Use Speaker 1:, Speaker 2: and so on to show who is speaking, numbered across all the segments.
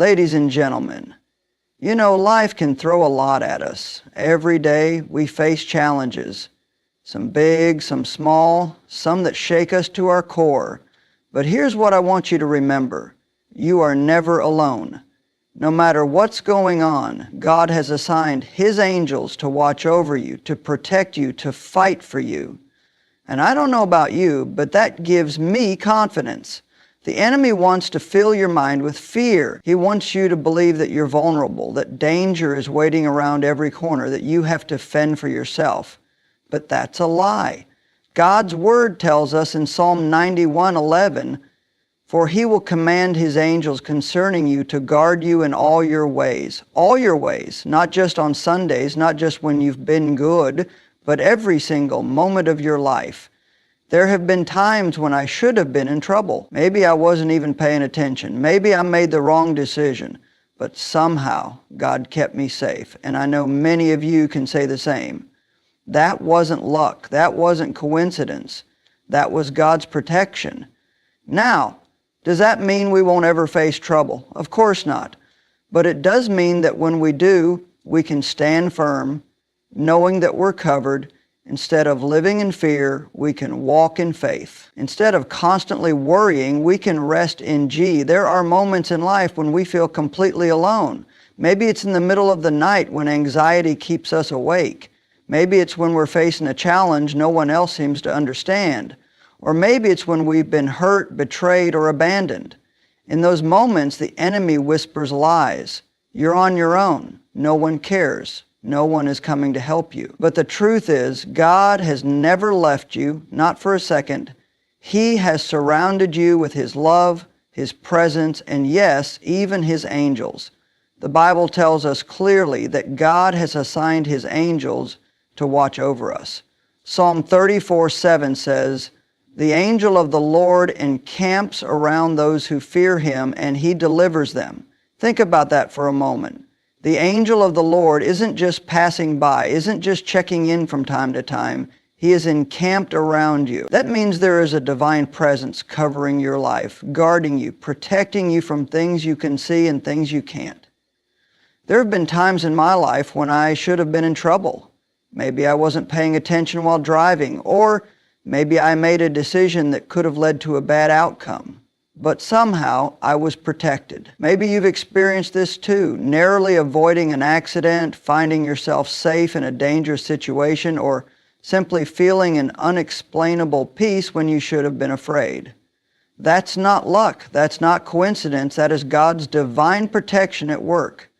Speaker 1: Ladies and gentlemen, you know, life can throw a lot at us. Every day we face challenges, some big, some small, some that shake us to our core. But here's what I want you to remember. You are never alone. No matter what's going on, God has assigned His angels to watch over you, to protect you, to fight for you. And I don't know about you, but that gives me confidence. The enemy wants to fill your mind with fear. He wants you to believe that you're vulnerable, that danger is waiting around every corner, that you have to fend for yourself. But that's a lie. God's Word tells us in Psalm 91:11, "For He will command His angels concerning you to guard you in all your ways." All your ways, not just on Sundays, not just when you've been good, but every single moment of your life. There have been times when I should have been in trouble. Maybe I wasn't even paying attention. Maybe I made the wrong decision. But somehow God kept me safe. And I know many of you can say the same. That wasn't luck. That wasn't coincidence. That was God's protection. Now, does that mean we won't ever face trouble? Of course not. But it does mean that when we do, we can stand firm, knowing that we're covered. Instead of living in fear, we can walk in faith. Instead of constantly worrying, we can rest in G. There are moments in life when we feel completely alone. Maybe it's in the middle of the night when anxiety keeps us awake. Maybe it's when we're facing a challenge no one else seems to understand. Or maybe it's when we've been hurt, betrayed, or abandoned. In those moments, the enemy whispers lies. You're on your own. No one cares. No one is coming to help you. But the truth is, God has never left you, not for a second. He has surrounded you with His love, His presence, and yes, even His angels. The Bible tells us clearly that God has assigned His angels to watch over us. Psalm 34:7 says, "The angel of the Lord encamps around those who fear Him, and He delivers them." Think about that for a moment. The angel of the Lord isn't just passing by, isn't just checking in from time to time. He is encamped around you. That means there is a divine presence covering your life, guarding you, protecting you from things you can see and things you can't. There have been times in my life when I should have been in trouble. Maybe I wasn't paying attention while driving, or maybe I made a decision that could have led to a bad outcome. But somehow I was protected. Maybe you've experienced this too, narrowly avoiding an accident, finding yourself safe in a dangerous situation, or simply feeling an unexplainable peace when you should have been afraid. That's not luck. That's not coincidence. That is God's divine protection at work.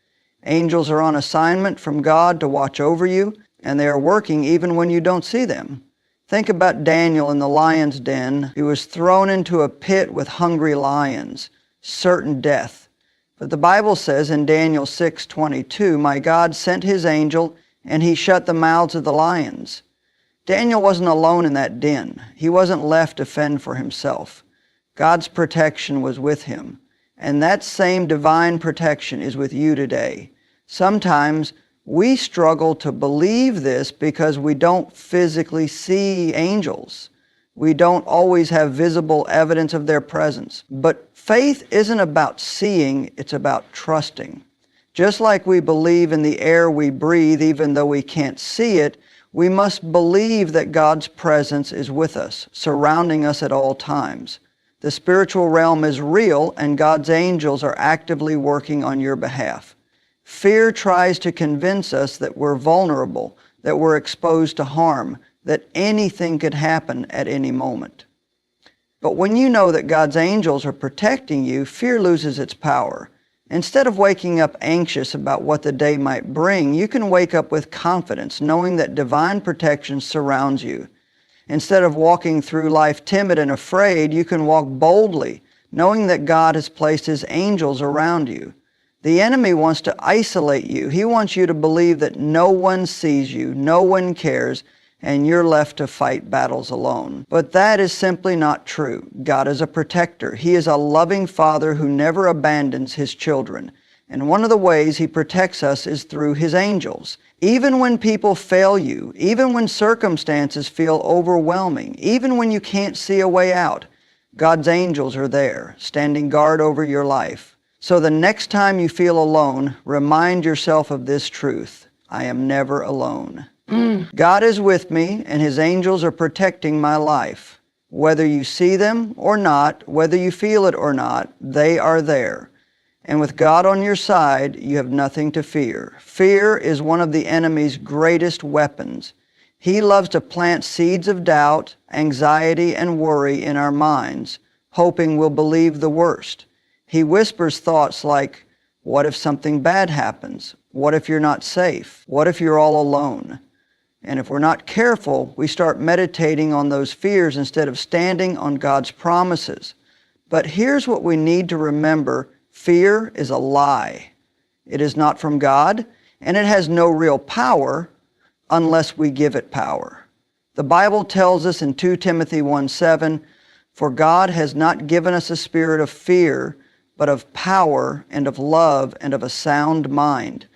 Speaker 1: Angels are on assignment from God to watch over you, and they are working even when you don't see them. Think about Daniel in the lion's den. He was thrown into a pit with hungry lions, certain death. But the Bible says in Daniel 6:22, "My God sent His angel, and He shut the mouths of the lions." Daniel wasn't alone in that den. He wasn't left to fend for himself. God's protection was with him. And that same divine protection is with you today. Sometimes we struggle to believe this because we don't physically see angels. We don't always have visible evidence of their presence. But faith isn't about seeing, it's about trusting. Just like we believe in the air we breathe, even though we can't see it, we must believe that God's presence is with us, surrounding us at all times. The spiritual realm is real, and God's angels are actively working on your behalf. Fear tries to convince us that we're vulnerable, that we're exposed to harm, that anything could happen at any moment. But when you know that God's angels are protecting you, fear loses its power. Instead of waking up anxious about what the day might bring, you can wake up with confidence, knowing that divine protection surrounds you. Instead of walking through life timid and afraid, you can walk boldly, knowing that God has placed His angels around you. The enemy wants to isolate you. He wants you to believe that no one sees you, no one cares, and you're left to fight battles alone. But that is simply not true. God is a protector. He is a loving Father who never abandons His children. And one of the ways He protects us is through His angels. Even when people fail you, even when circumstances feel overwhelming, even when you can't see a way out, God's angels are there, standing guard over your life. So the next time you feel alone, remind yourself of this truth: I am never alone. God is with me, and His angels are protecting my life. Whether you see them or not, whether you feel it or not, they are there. And with God on your side, you have nothing to fear. Fear is one of the enemy's greatest weapons. He loves to plant seeds of doubt, anxiety, and worry in our minds, hoping we'll believe the worst. He whispers thoughts like, what if something bad happens? What if you're not safe? What if you're all alone? And if we're not careful, we start meditating on those fears instead of standing on God's promises. But here's what we need to remember: fear is a lie. It is not from God, and it has no real power unless we give it power. The Bible tells us in 2 Timothy 1:7, "For God has not given us a spirit of fear, but of power and of love and of a sound mind."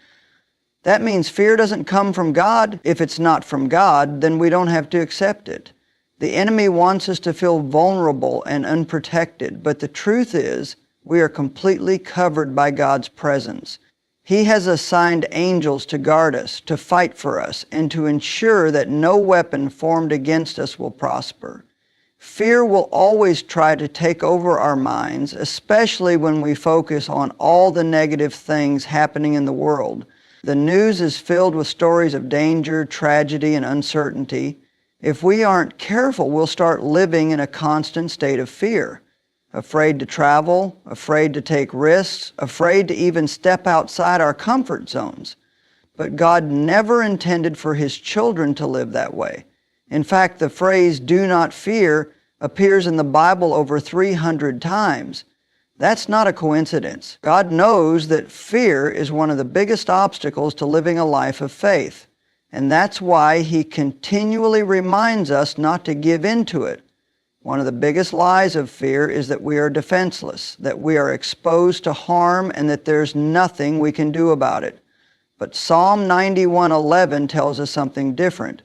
Speaker 1: That means fear doesn't come from God. If it's not from God, then we don't have to accept it. The enemy wants us to feel vulnerable and unprotected, but the truth is, we are completely covered by God's presence. He has assigned angels to guard us, to fight for us, and to ensure that no weapon formed against us will prosper. Fear will always try to take over our minds, especially when we focus on all the negative things happening in the world. The news is filled with stories of danger, tragedy, and uncertainty. If we aren't careful, we'll start living in a constant state of fear. Afraid to travel, afraid to take risks, afraid to even step outside our comfort zones. But God never intended for His children to live that way. In fact, the phrase "do not fear" appears in the Bible over 300 times. That's not a coincidence. God knows that fear is one of the biggest obstacles to living a life of faith. And that's why He continually reminds us not to give in to it. One of the biggest lies of fear is that we are defenseless, that we are exposed to harm, and that there's nothing we can do about it. But Psalm 91:11 tells us something different.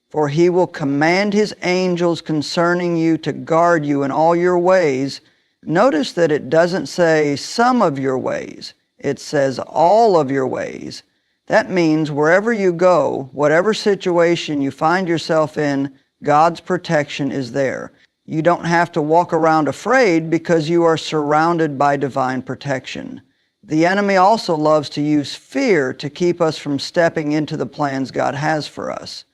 Speaker 1: "For He will command His angels concerning you to guard you in all your ways." Notice that it doesn't say some of your ways. It says all of your ways. That means wherever you go, whatever situation you find yourself in, God's protection is there. You don't have to walk around afraid because you are surrounded by divine protection. The enemy also loves to use fear to keep us from stepping into the plans God has for us.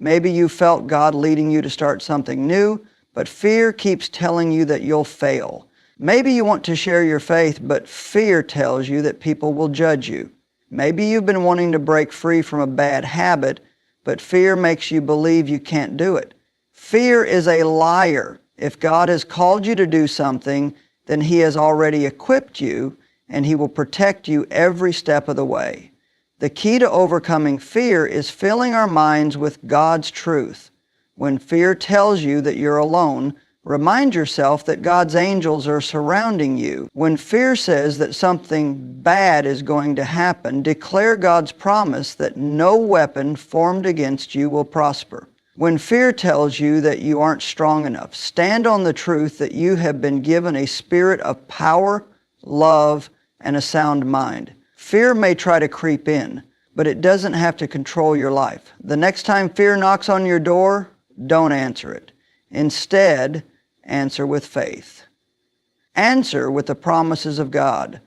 Speaker 1: Maybe you felt God leading you to start something new, but fear keeps telling you that you'll fail. Maybe you want to share your faith, but fear tells you that people will judge you. Maybe you've been wanting to break free from a bad habit, but fear makes you believe you can't do it. Fear is a liar. If God has called you to do something, then He has already equipped you, and He will protect you every step of the way. The key to overcoming fear is filling our minds with God's truth. When fear tells you that you're alone, remind yourself that God's angels are surrounding you. When fear says that something bad is going to happen, declare God's promise that no weapon formed against you will prosper. When fear tells you that you aren't strong enough, stand on the truth that you have been given a spirit of power, love, and a sound mind. Fear may try to creep in, but it doesn't have to control your life. The next time fear knocks on your door, don't answer it. Instead, answer with faith. Answer with the promises of God.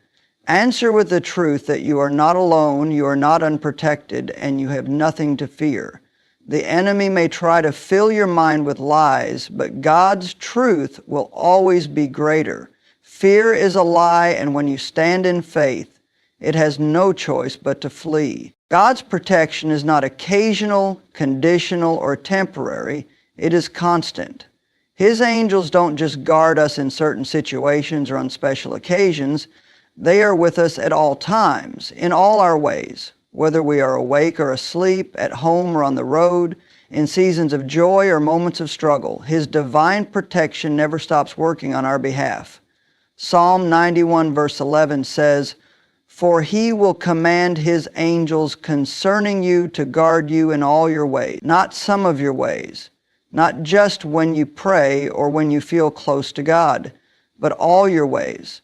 Speaker 1: Answer with the truth that you are not alone, you are not unprotected, and you have nothing to fear. The enemy may try to fill your mind with lies, but God's truth will always be greater. Fear is a lie, and when you stand in faith, it has no choice but to flee. God's protection is not occasional, conditional, or temporary. It is constant. His angels don't just guard us in certain situations or on special occasions. They are with us at all times, in all our ways, whether we are awake or asleep, at home or on the road, in seasons of joy or moments of struggle. His divine protection never stops working on our behalf. Psalm 91 verse 11 says, "For He will command His angels concerning you to guard you in all your ways," not some of your ways. Not just when you pray or when you feel close to God, but all your ways.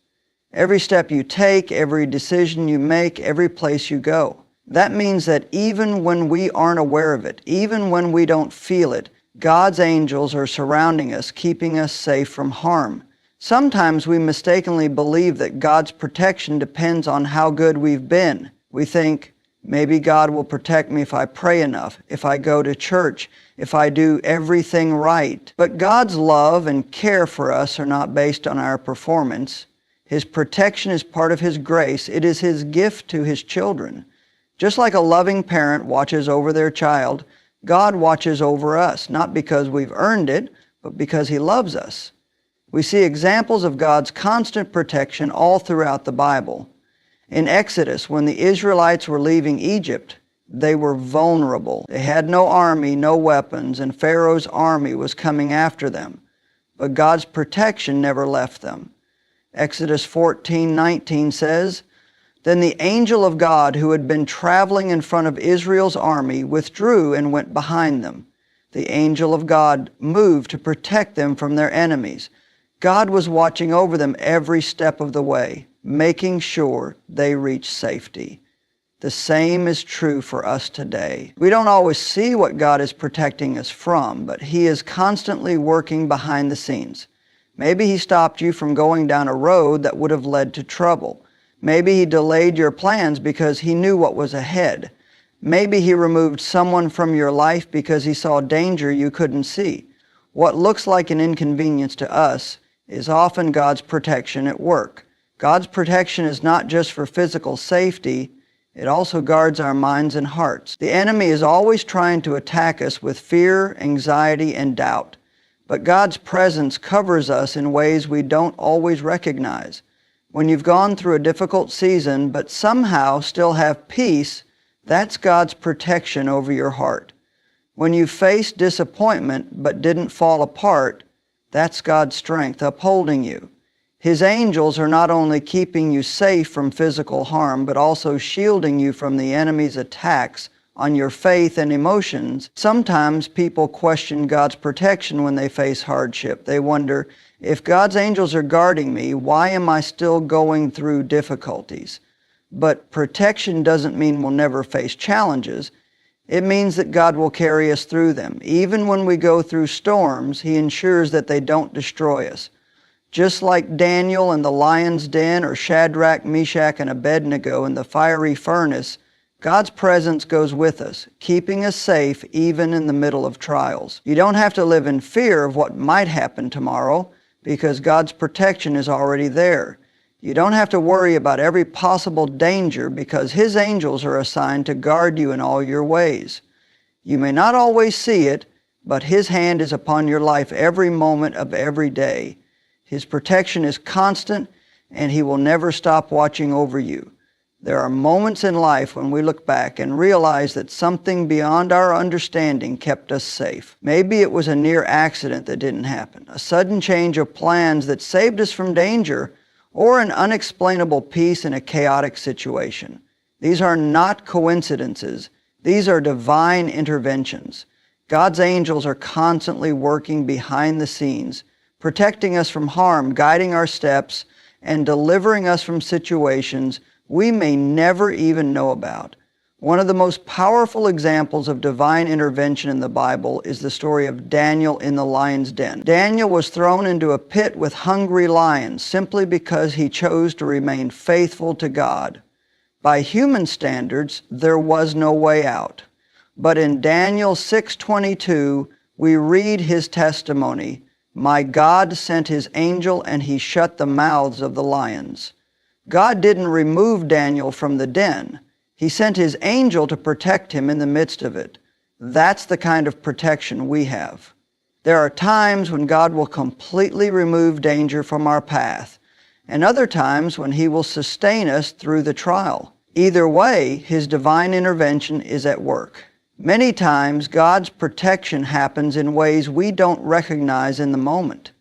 Speaker 1: Every step you take, every decision you make, every place you go. That means that even when we aren't aware of it, even when we don't feel it, God's angels are surrounding us, keeping us safe from harm. Sometimes we mistakenly believe that God's protection depends on how good we've been. We think, maybe God will protect me if I pray enough, if I go to church, if I do everything right. But God's love and care for us are not based on our performance. His protection is part of His grace. It is His gift to His children. Just like a loving parent watches over their child, God watches over us, not because we've earned it, but because He loves us. We see examples of God's constant protection all throughout the Bible. In Exodus, when the Israelites were leaving Egypt, they were vulnerable. They had no army, no weapons, and Pharaoh's army was coming after them. But God's protection never left them. Exodus 14:19 says, "Then the angel of God who had been traveling in front of Israel's army withdrew and went behind them. The angel of God moved to protect them from their enemies." God was watching over them every step of the way, making sure they reached safety. The same is true for us today. We don't always see what God is protecting us from, but He is constantly working behind the scenes. Maybe He stopped you from going down a road that would have led to trouble. Maybe He delayed your plans because He knew what was ahead. Maybe He removed someone from your life because He saw danger you couldn't see. What looks like an inconvenience to us is often God's protection at work. God's protection is not just for physical safety, it also guards our minds and hearts. The enemy is always trying to attack us with fear, anxiety, and doubt. But God's presence covers us in ways we don't always recognize. When you've gone through a difficult season but somehow still have peace, that's God's protection over your heart. When you faced disappointment but didn't fall apart, that's God's strength upholding you. His angels are not only keeping you safe from physical harm, but also shielding you from the enemy's attacks on your faith and emotions. Sometimes people question God's protection when they face hardship. They wonder, if God's angels are guarding me, why am I still going through difficulties? But protection doesn't mean we'll never face challenges. It means that God will carry us through them. Even when we go through storms, He ensures that they don't destroy us. Just like Daniel in the lion's den or Shadrach, Meshach, and Abednego in the fiery furnace, God's presence goes with us, keeping us safe even in the middle of trials. You don't have to live in fear of what might happen tomorrow because God's protection is already there. You don't have to worry about every possible danger because His angels are assigned to guard you in all your ways. You may not always see it, but His hand is upon your life every moment of every day. His protection is constant, and He will never stop watching over you. There are moments in life when we look back and realize that something beyond our understanding kept us safe. Maybe it was a near accident that didn't happen, a sudden change of plans that saved us from danger, or an unexplainable peace in a chaotic situation. These are not coincidences. These are divine interventions. God's angels are constantly working behind the scenes, protecting us from harm, guiding our steps, and delivering us from situations we may never even know about. One of the most powerful examples of divine intervention in the Bible is the story of Daniel in the lion's den. Daniel was thrown into a pit with hungry lions simply because he chose to remain faithful to God. By human standards, there was no way out. But in Daniel 6:22, we read his testimony, "My God sent His angel and He shut the mouths of the lions." God didn't remove Daniel from the den. He sent His angel to protect him in the midst of it. That's the kind of protection we have. There are times when God will completely remove danger from our path, and other times when He will sustain us through the trial. Either way, His divine intervention is at work. Many times, God's protection happens in ways we don't recognize in the moment.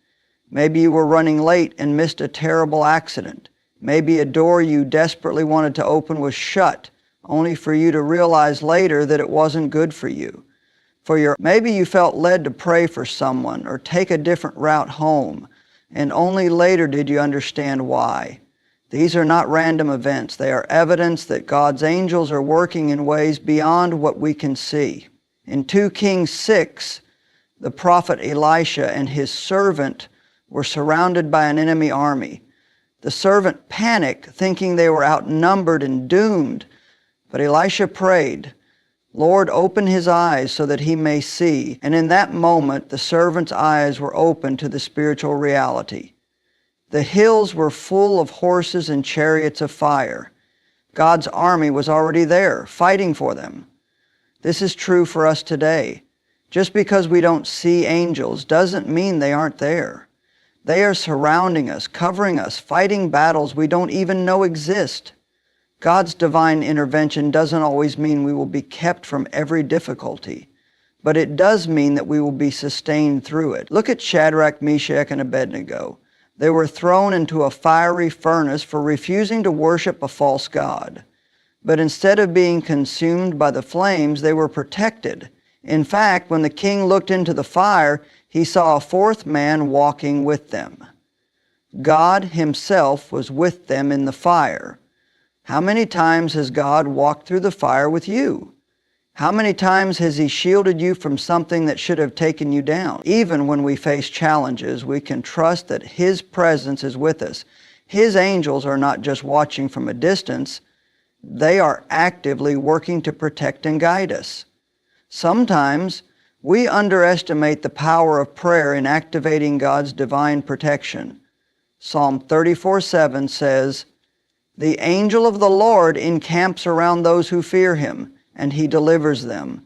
Speaker 1: Maybe you were running late and missed a terrible accident. Maybe a door you desperately wanted to open was shut, only for you to realize later that it wasn't good for you. Maybe you felt led to pray for someone or take a different route home, and only later did you understand why. These are not random events. They are evidence that God's angels are working in ways beyond what we can see. In 2 Kings 6, the prophet Elisha and his servant were surrounded by an enemy army. The servant panicked, thinking they were outnumbered and doomed. But Elisha prayed, "Lord, open his eyes so that he may see." And in that moment, the servant's eyes were opened to the spiritual reality. The hills were full of horses and chariots of fire. God's army was already there, fighting for them. This is true for us today. Just because we don't see angels doesn't mean they aren't there. They are surrounding us, covering us, fighting battles we don't even know exist. God's divine intervention doesn't always mean we will be kept from every difficulty, but it does mean that we will be sustained through it. Look at Shadrach, Meshach, and Abednego. They were thrown into a fiery furnace for refusing to worship a false god. But instead of being consumed by the flames, they were protected. In fact, when the king looked into the fire, he saw a fourth man walking with them. God himself was with them in the fire. How many times has God walked through the fire with you? How many times has he shielded you from something that should have taken you down? Even when we face challenges, we can trust that his presence is with us. His angels are not just watching from a distance. They are actively working to protect and guide us. Sometimes we underestimate the power of prayer in activating God's divine protection. Psalm 34:7 says, "The angel of the Lord encamps around those who fear him, and he delivers them."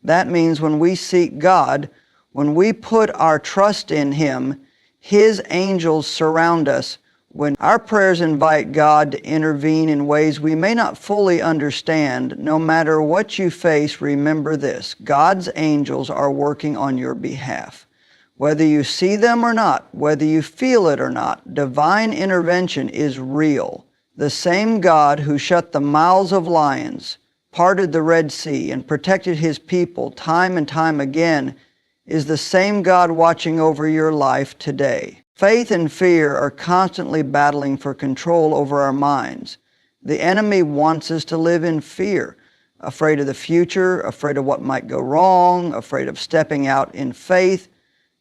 Speaker 1: That means when we seek God, when we put our trust in him, his angels surround us. When our prayers invite God to intervene in ways we may not fully understand, no matter what you face, remember this: God's angels are working on your behalf. Whether you see them or not, whether you feel it or not, divine intervention is real. The same God who shut the mouths of lions, parted the Red Sea, and protected his people time and time again is the same God watching over your life today. Faith and fear are constantly battling for control over our minds. The enemy wants us to live in fear, afraid of the future, afraid of what might go wrong, afraid of stepping out in faith.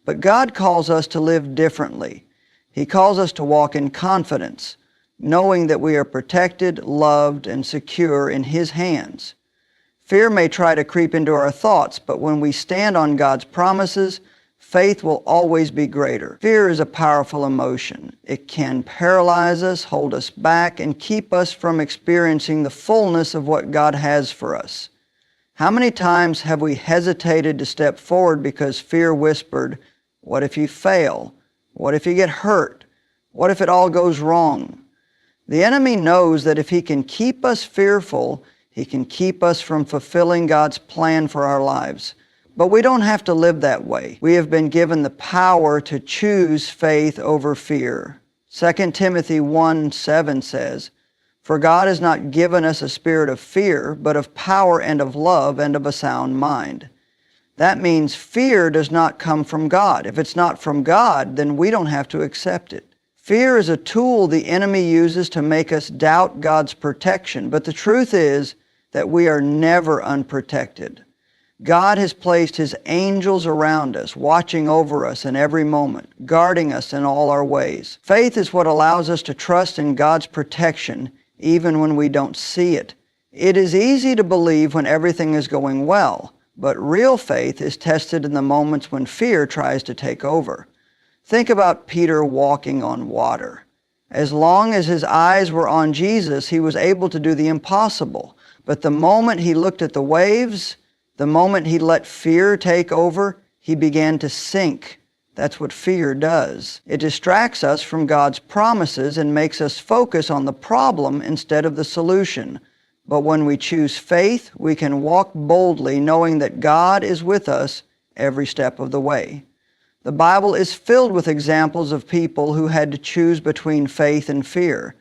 Speaker 1: But God calls us to live differently. He calls us to walk in confidence, knowing that we are protected, loved, and secure in his hands. Fear may try to creep into our thoughts, but when we stand on God's promises, faith will always be greater. Fear is a powerful emotion. It can paralyze us, hold us back, and keep us from experiencing the fullness of what God has for us. How many times have we hesitated to step forward because fear whispered, "What if you fail? What if you get hurt? What if it all goes wrong?" The enemy knows that if he can keep us fearful, he can keep us from fulfilling God's plan for our lives. But we don't have to live that way. We have been given the power to choose faith over fear. 2 Timothy 1:7 says, "For God has not given us a spirit of fear, but of power and of love and of a sound mind." That means fear does not come from God. If it's not from God, then we don't have to accept it. Fear is a tool the enemy uses to make us doubt God's protection, but the truth is that we are never unprotected. God has placed his angels around us, watching over us in every moment, guarding us in all our ways. Faith is what allows us to trust in God's protection even when we don't see it. It is easy to believe when everything is going well, but real faith is tested in the moments when fear tries to take over. Think about Peter walking on water. As long as his eyes were on Jesus, he was able to do the impossible. But the moment he looked at the waves, the moment he let fear take over, he began to sink. That's what fear does. It distracts us from God's promises and makes us focus on the problem instead of the solution. But when we choose faith, we can walk boldly knowing that God is with us every step of the way. The Bible is filled with examples of people who had to choose between faith and fear.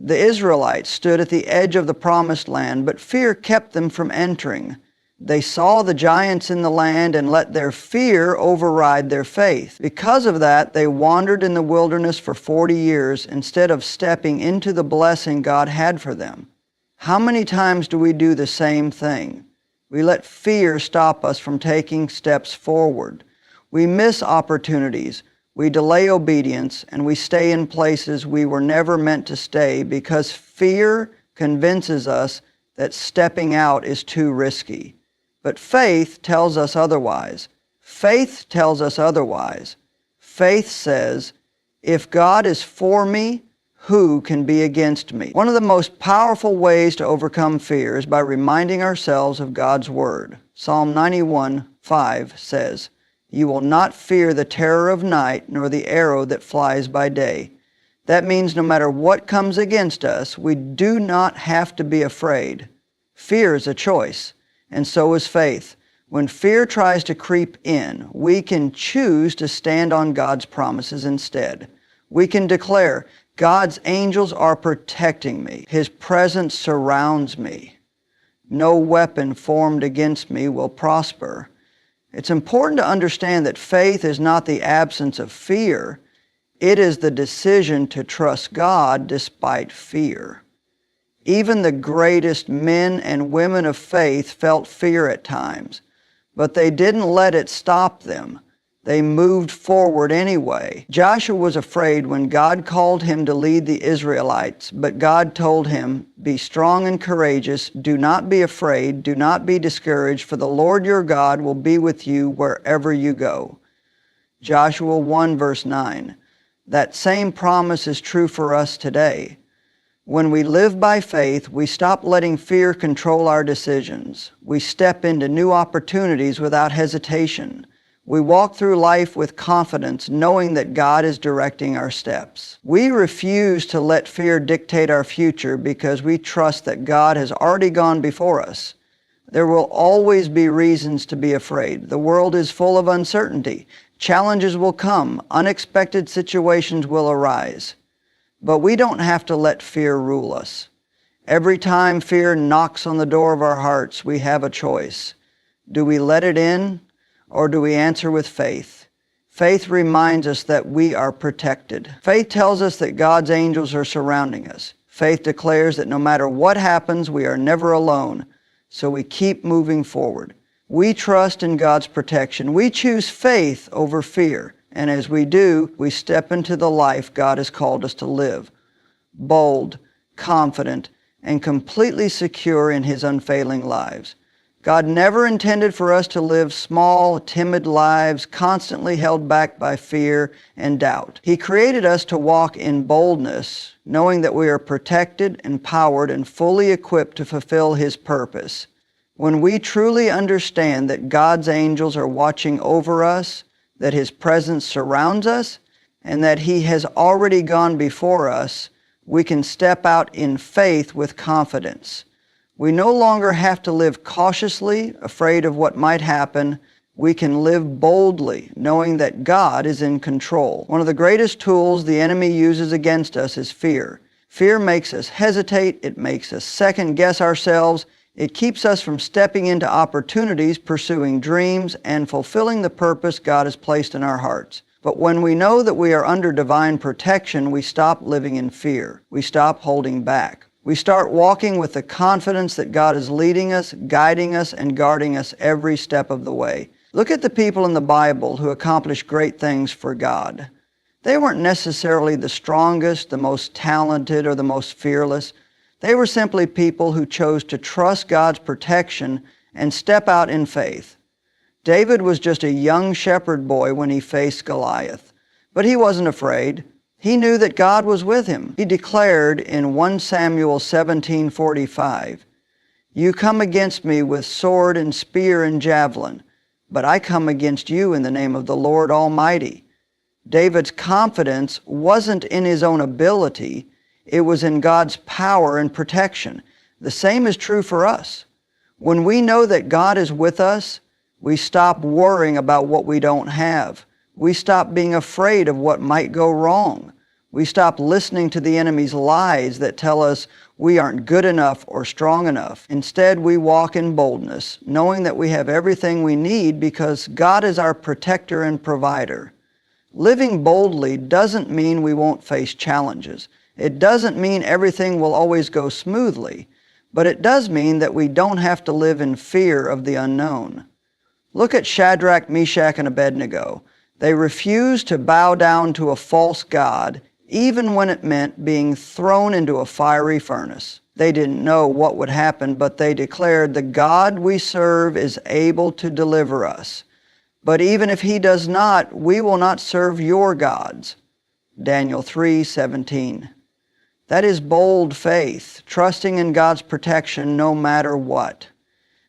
Speaker 1: The Israelites stood at the edge of the promised land, but fear kept them from entering. They saw the giants in the land and let their fear override their faith. Because of that, they wandered in the wilderness for 40 years instead of stepping into the blessing God had for them. How many times do we do the same thing? We let fear stop us from taking steps forward. We miss opportunities. We delay obedience, and we stay in places we were never meant to stay because fear convinces us that stepping out is too risky. But faith tells us otherwise. Faith tells us otherwise. Faith says, if God is for me, who can be against me? One of the most powerful ways to overcome fear is by reminding ourselves of God's Word. Psalm 91:5 says, "You will not fear the terror of night, nor the arrow that flies by day." That means no matter what comes against us, we do not have to be afraid. Fear is a choice, and so is faith. When fear tries to creep in, we can choose to stand on God's promises instead. We can declare, God's angels are protecting me. His presence surrounds me. No weapon formed against me will prosper. It's important to understand that faith is not the absence of fear. It is the decision to trust God despite fear. Even the greatest men and women of faith felt fear at times, but they didn't let it stop them. They moved forward anyway. Joshua was afraid when God called him to lead the Israelites, but God told him, "Be strong and courageous. Do not be afraid. Do not be discouraged, for the Lord your God will be with you wherever you go." Joshua 1 verse 9. That same promise is true for us today. When we live by faith, we stop letting fear control our decisions. We step into new opportunities without hesitation. We walk through life with confidence, knowing that God is directing our steps. We refuse to let fear dictate our future because we trust that God has already gone before us. There will always be reasons to be afraid. The world is full of uncertainty. Challenges will come. Unexpected situations will arise. But we don't have to let fear rule us. Every time fear knocks on the door of our hearts, we have a choice. Do we let it in, or do we answer with faith? Faith reminds us that we are protected. Faith tells us that God's angels are surrounding us. Faith declares that no matter what happens, we are never alone, so we keep moving forward. We trust in God's protection. We choose faith over fear. And as we do, we step into the life God has called us to live. Bold, confident, and completely secure in His unfailing lives. God never intended for us to live small, timid lives, constantly held back by fear and doubt. He created us to walk in boldness, knowing that we are protected, empowered, and fully equipped to fulfill His purpose. When we truly understand that God's angels are watching over us, that His presence surrounds us, and that He has already gone before us, we can step out in faith with confidence. We no longer have to live cautiously, afraid of what might happen. We can live boldly, knowing that God is in control. One of the greatest tools the enemy uses against us is fear. Fear makes us hesitate. It makes us second-guess ourselves. It keeps us from stepping into opportunities, pursuing dreams, and fulfilling the purpose God has placed in our hearts. But when we know that we are under divine protection, we stop living in fear. We stop holding back. We start walking with the confidence that God is leading us, guiding us, and guarding us every step of the way. Look at the people in the Bible who accomplished great things for God. They weren't necessarily the strongest, the most talented, or the most fearless. They were simply people who chose to trust God's protection and step out in faith. David was just a young shepherd boy when he faced Goliath, but he wasn't afraid. He knew that God was with him. He declared in 1 Samuel 17:45, "You come against me with sword and spear and javelin, but I come against you in the name of the Lord Almighty." David's confidence wasn't in his own ability. It was in God's power and protection. The same is true for us. When we know that God is with us, we stop worrying about what we don't have. We stop being afraid of what might go wrong. We stop listening to the enemy's lies that tell us we aren't good enough or strong enough. Instead, we walk in boldness, knowing that we have everything we need because God is our protector and provider. Living boldly doesn't mean we won't face challenges. It doesn't mean everything will always go smoothly, but it does mean that we don't have to live in fear of the unknown. Look at Shadrach, Meshach, and Abednego. They refused to bow down to a false god, even when it meant being thrown into a fiery furnace. They didn't know what would happen, but they declared, "The God we serve is able to deliver us. But even if he does not, we will not serve your gods." Daniel 3:17. That is bold faith, trusting in God's protection no matter what.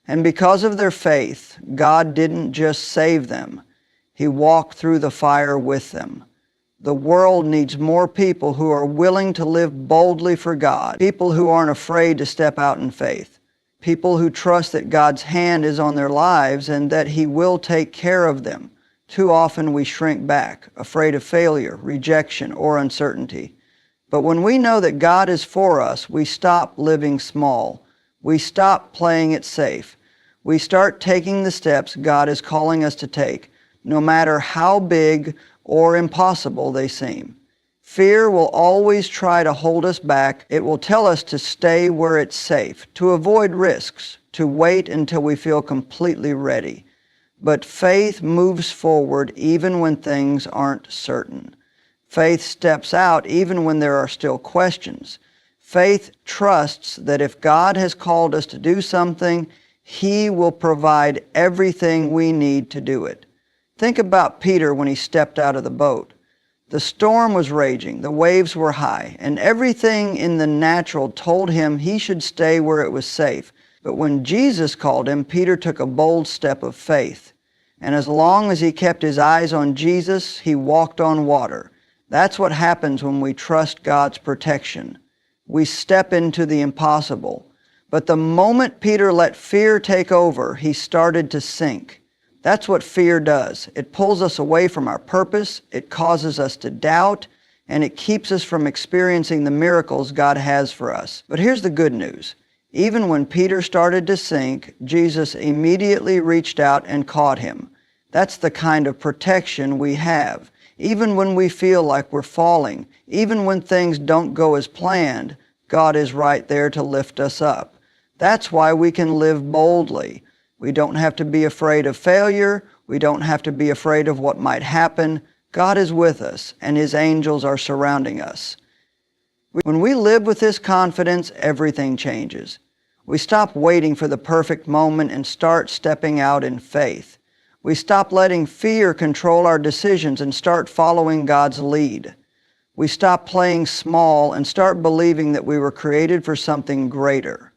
Speaker 1: And because of their faith, God didn't just save them. He walked through the fire with them. The world needs more people who are willing to live boldly for God, people who aren't afraid to step out in faith, people who trust that God's hand is on their lives and that He will take care of them. Too often we shrink back, afraid of failure, rejection, or uncertainty. But when we know that God is for us, we stop living small. We stop playing it safe. We start taking the steps God is calling us to take, no matter how big or impossible they seem. Fear will always try to hold us back. It will tell us to stay where it's safe, to avoid risks, to wait until we feel completely ready. But faith moves forward even when things aren't certain. Faith steps out even when there are still questions. Faith trusts that if God has called us to do something, He will provide everything we need to do it. Think about Peter when he stepped out of the boat. The storm was raging, the waves were high, and everything in the natural told him he should stay where it was safe. But when Jesus called him, Peter took a bold step of faith. And as long as he kept his eyes on Jesus, he walked on water. That's what happens when we trust God's protection. We step into the impossible. But the moment Peter let fear take over, he started to sink. That's what fear does. It pulls us away from our purpose, it causes us to doubt, and it keeps us from experiencing the miracles God has for us. But here's the good news. Even when Peter started to sink, Jesus immediately reached out and caught him. That's the kind of protection we have. Even when we feel like we're falling, even when things don't go as planned, God is right there to lift us up. That's why we can live boldly. We don't have to be afraid of failure. We don't have to be afraid of what might happen. God is with us, and His angels are surrounding us. When we live with this confidence, everything changes. We stop waiting for the perfect moment and start stepping out in faith. We stop letting fear control our decisions and start following God's lead. We stop playing small and start believing that we were created for something greater.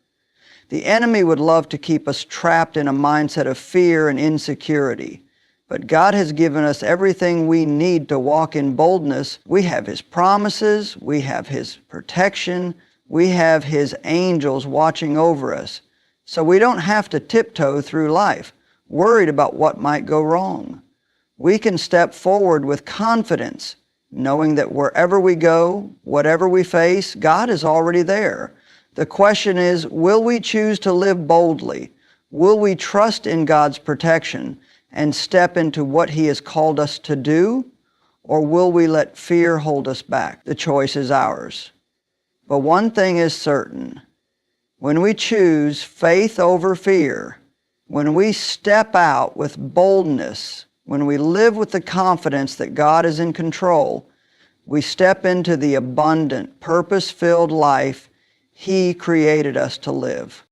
Speaker 1: The enemy would love to keep us trapped in a mindset of fear and insecurity. But God has given us everything we need to walk in boldness. We have His promises, we have His protection, we have His angels watching over us. So we don't have to tiptoe through life, worried about what might go wrong. We can step forward with confidence, knowing that wherever we go, whatever we face, God is already there. The question is, will we choose to live boldly? Will we trust in God's protection and step into what He has called us to do? Or will we let fear hold us back? The choice is ours. But one thing is certain. When we choose faith over fear, when we step out with boldness, when we live with the confidence that God is in control, we step into the abundant, purpose-filled life He created us to live.